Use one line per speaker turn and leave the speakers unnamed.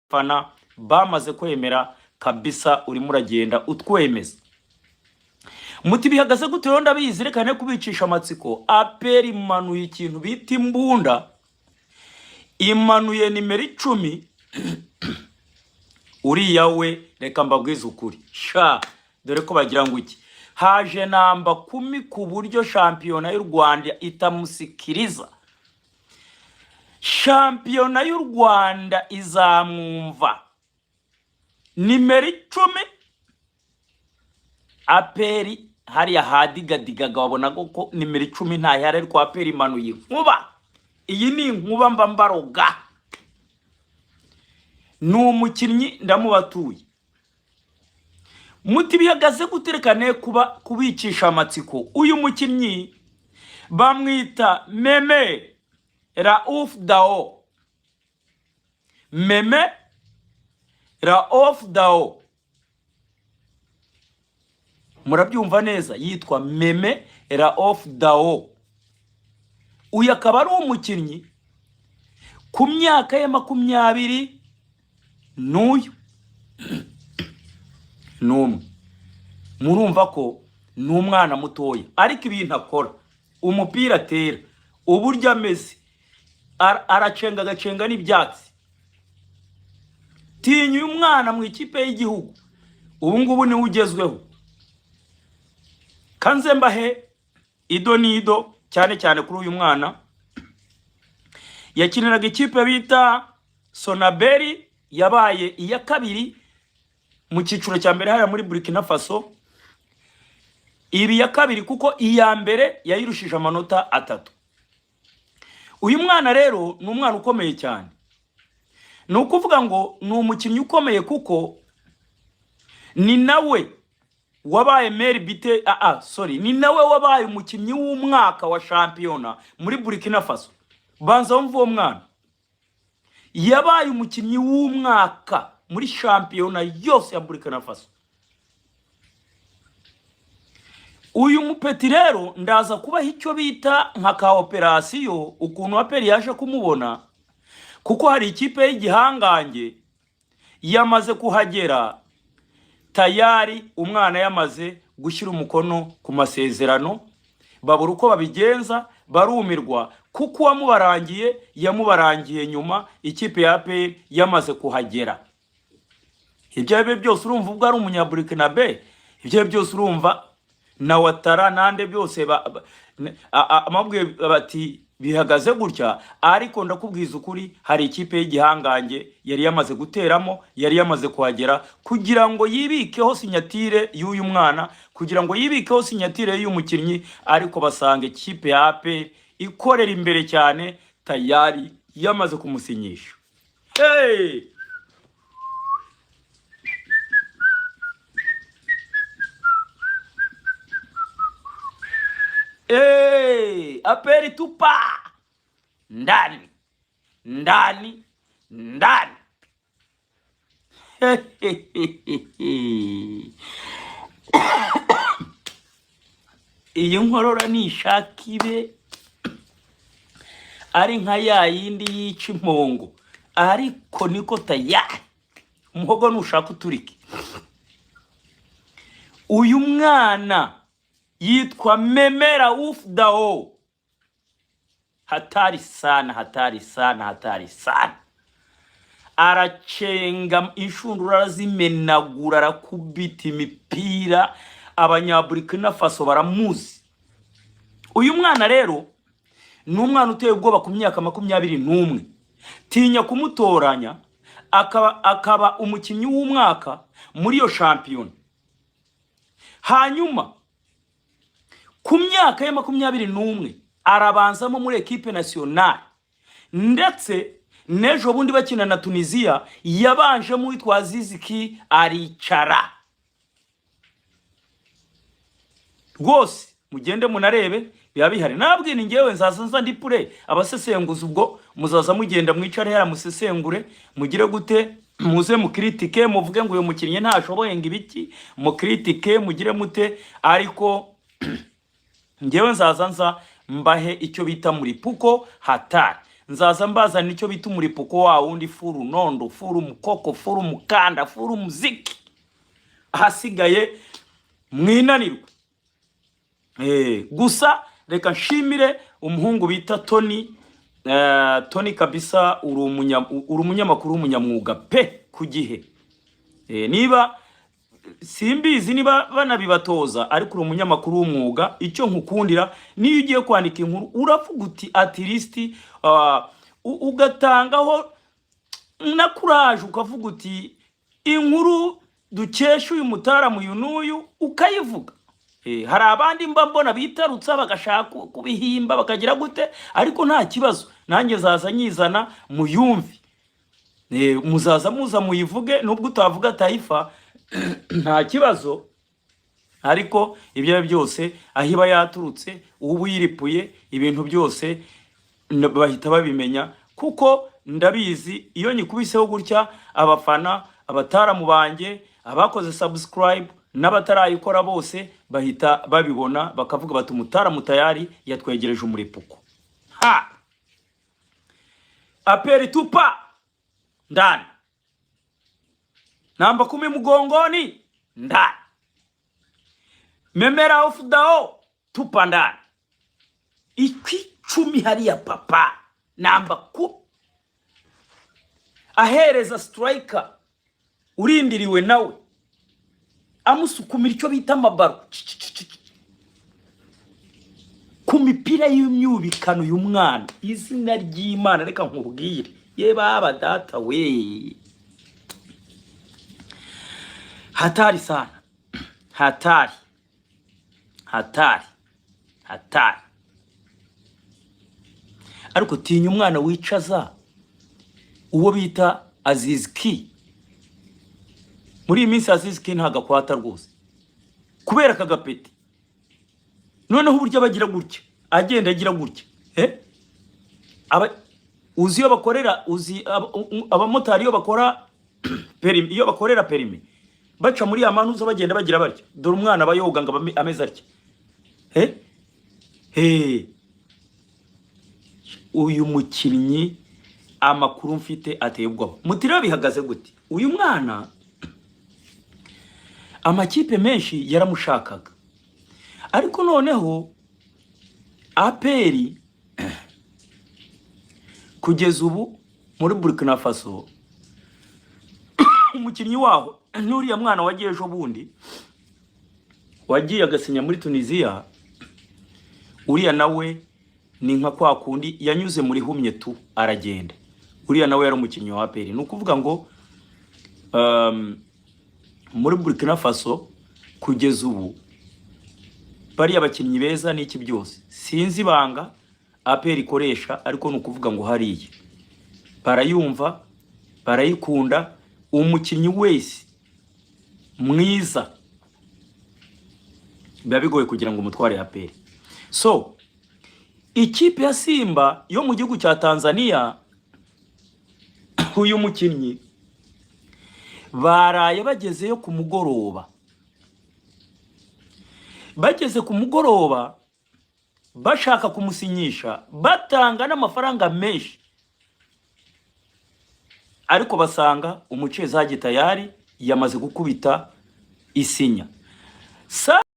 fana bamaze kwemera kabisa urimo uragenda utwemeza. Muti bihagaze gute rero ndabizi reka ne kubicisha amatsiko. APR imanuye ikintu bita imbunda, imanuye nimero 10. Uriya we reka mbabwize ukuri sha dore ko bagira ngo iki haje namba 10 ku buryo shampiyona y'u Rwanda itamusikiriza. Shampiyona y'u Rwanda izamwumva nimero 10. APR hariya hadigadigaga wabona ko nimero 10 nta yari ariko APR imanuye nkuba. Iyi ni nkuba mba mbaroga. N'umukinnyi ndamubatuye. Muti bihagaze guterekane kubicisha amatsiko. Uyu mukinnyi bamwita Meme Raouf Dao. Meme Raouf Dao. Murabyumva neza yitwa Meme Raouf Dao. Uyu akaba ari umukinnyi ku myaka ya 20 n'uyu n'umwe. Murumva ko n'umwana mutoya ariko ibintu akora umupira atera uburyo ameze aracenga gacenga n'ibyatsi. Tinyu umwana mu ikipe y'igihugu ubu ngubu ni ugezweho. Kanze mbahe ido nido cyane cyane kuri uyu mwana. Yakiniraga ikipe bita Sonaberi, yabaye iya kabiri mu cyiciro cya mbere hariya muri Burkina Faso. Ibi ya kabiri kuko iya mbere yayirushije amanota 3. Uyu mwana rero ni umwana ukomeye cyane. Ni ukuvuga ngo ni umukinnyi ukomeye kuko ni nawe wabaye ni nawe wabaye umukinnyi w'umwaka wa shampiyona muri Burkina Faso. Banza wumva uwo mwana yabaye umukinnyi w'umwaka muri shampiyona yose ya Burkina Faso. Uyu mupeti rero ndaza kubaha icyo bita nka ka operasiyo ukuntu APR yaje kumubona, kuko hari ikipe y'igihangange yamaze kuhagera tayari. Umwana yamaze gushyira umukono ku masezerano, babura uko babigenza, barumirwa kuko yamubarangiye nyuma ikipe ya APR yamaze kuhagera. Ibyo byose urumva ubwo ari umunyaburikinabe, ibyo byose urumva na Watara nande byose amabwe bati bihagaze gutya. Ariko ndakubwiza ukuri hari ikipe y'igihangange yari yamaze guteramo, yari yamaze kuhagera kugira ngo yibikeho sinyatire y'uyu mwana, kugira ngo yibikeho sinyatire y'uyu mukinnyi. Ariko basanga ikipe ya APR ikorera imbere cyane tayari yamaze kumusinyisha. APR tupa ndani. Iyi nkorora ni ishakibe ari nka ya yindi yica impongo, ariko niko tayari umuhogo nushaka uturike. Uyu mwana yitwa Meme Raouf Dao. Hatari sana. Aracenga inshundura arazimenagura, arakubita imipira. Abanyaburkina Faso baramuzi. Uyu mwana rero ni umwana uteye ubwoba ku myaka 21. Tinya kumutoranya akaba umukinnyi w'umwaka muri yo shampiyona. Hanyuma ku myaka ya 21 arabanzamo muri equipe nationale, ndetse nejo bundi bakina na Tunisia yabanje mu witwa Ziziki aricara. Rwose mugende munarebe biba bihari. Nabwira ngewe nzaza ndi pure abasesenguzi ubwo muzaza mugenda mwicare yara musesengure mugire gute, muze mukritike muvuge ngo uyu mukinnyi ntashoboye ngibiki, mukritike mugire mute. Ariko ngewe nzaza mbahe icyo bita muri puko hatari. nzaza mbazana icyo bita umuripuko wa wundi furu nondo, furu mukoko, furu mukanda, furu muziki. Ahasigaye mwinanirwe. Gusa reka nshimire umuhungu bita Tony. Tony kabisa uri umunyamakuru w'umunyamwuga pe ku gihe. Niba simbizi niba banabibatoza ariko uri umunyamakuru w'umwuga. Icyo nkukundira niyo ugiye kwandika inkuru uravuga uti at least ugatangaho na courage ukavuga uti inkuru dukesha uyu mutaramu uyu n'uyu ukayivuga. Hari abandi mbona bitarutsa bagashaka kubihimba bakagira gute, ariko nta kibazo nanjye zaza nyizana muyumvi. Muzaza muza muyivuge nubwo utavuga Taifa nta kibazo, ariko ibyo byose ahiba yaturutse ubu yiripuye ibintu byose bahita babimenya, kuko ndabizi iyo nyikubiseho gutya abafana abataramu banjye abakoze subscribe n'abatarayikora bose bahita babibona bakavuga bati umutaramu tayari yatwegereje umuripuko. Aperi tupa ndani, namba 10 mgongoni ndani, memera of dao tupa ndani, ikicumi hariya papa namba 10 ahereza striker urindiriwe nawe amusukumira icyo bita amabaro ku mipira y'imyubikano uyu mwana. Izina ry'Imana reka nkubwire ye baba data we, hatari sana, hatari. Ariko tinya umwana wicaza uwo bita Aziz Ki. Muri iyi minsi Aziz Ki ntagakwata rwose kubera kagapeti. Noneho uburyo bagira gutya agenda agira gutya, uzi yo bakorera, uzi abamotari yo bakora perimi, iyo bakorera perimi baca muri amanuza bagenda bagira barya. Dore umwana bayoga ngo ameze atya. Uyu mukinnyi amakuru mfite ateye ubwoba. Mutira bihagaze gute? Uyu mwana amakipe menshi yaramushakaga, ariko noneho Aperi kugeza ubu muri Burkina Faso umukinnyi waho n'uriya mwana wagiye ejo bundi wagiye agasinya muri Tunisia, uriya nawe ni nka kwa kundi yanyuze muri humye tu aragenda. Uriya nawe yari umukinnyi wa Aperi. Ni ukuvuga ngo muri Burkina Faso kugeza ubu bari abakinnyi beza n'iki byose sinzi banga Aperi ikoresha, ariko ni ukuvuga ngo hariye barayumva barayikunda. Umukinnyi wese mwiza biba bigoye kugira ngo umutware Aperi. So ikipe ya Simba yo mu gihugu cya Tanzania uyu mukinnyi baraye bagezeyo ku mugoroba. Bageze ku mugoroba bashaka kumusinyisha batanga n'amafaranga menshi, ariko basanga umucezaji tayari yamaze gukubita isinya.